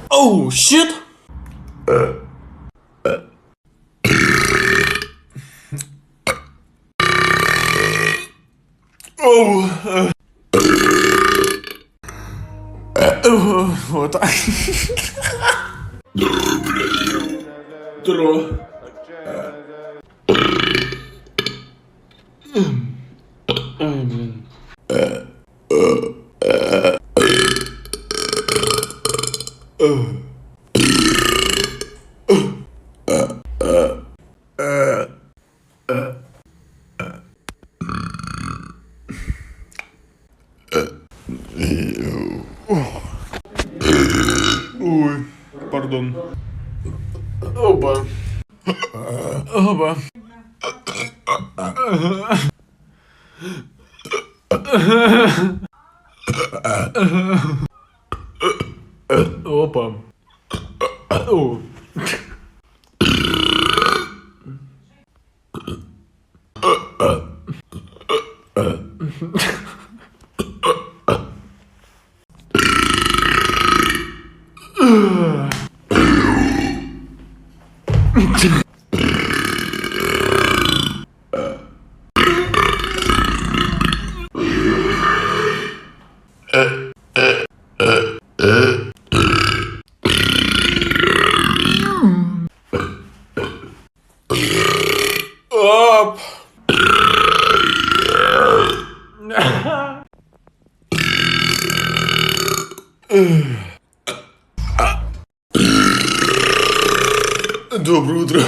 Оу, щит! Оу. Вот так. Тро. Блин. Ой, пардон. Оба. Оба. Опа. О. Оп. Доброе утро.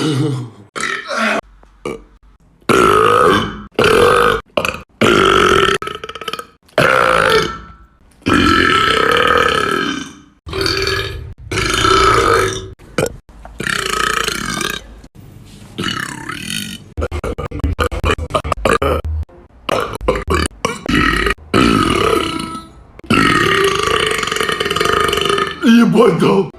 Ебать дал.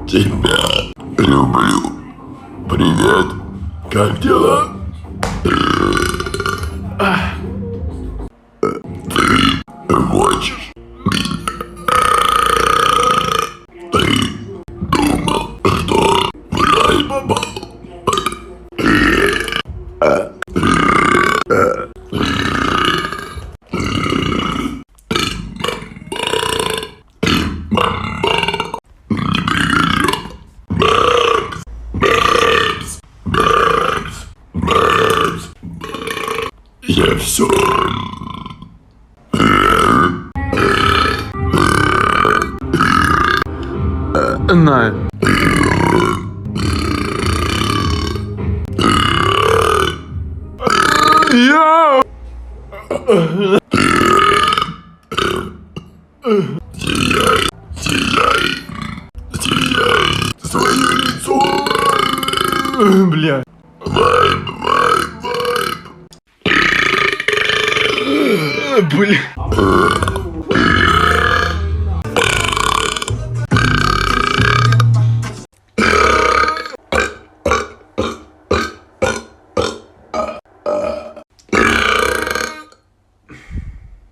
Тебя люблю. Привет. Как дела? Ты хочешь меня? Ты думал, что в рай попал? Я все. На. Я. Сияй, сияй, сияй свое лицо. Бля. Вайб, вайб, вайб. Бля.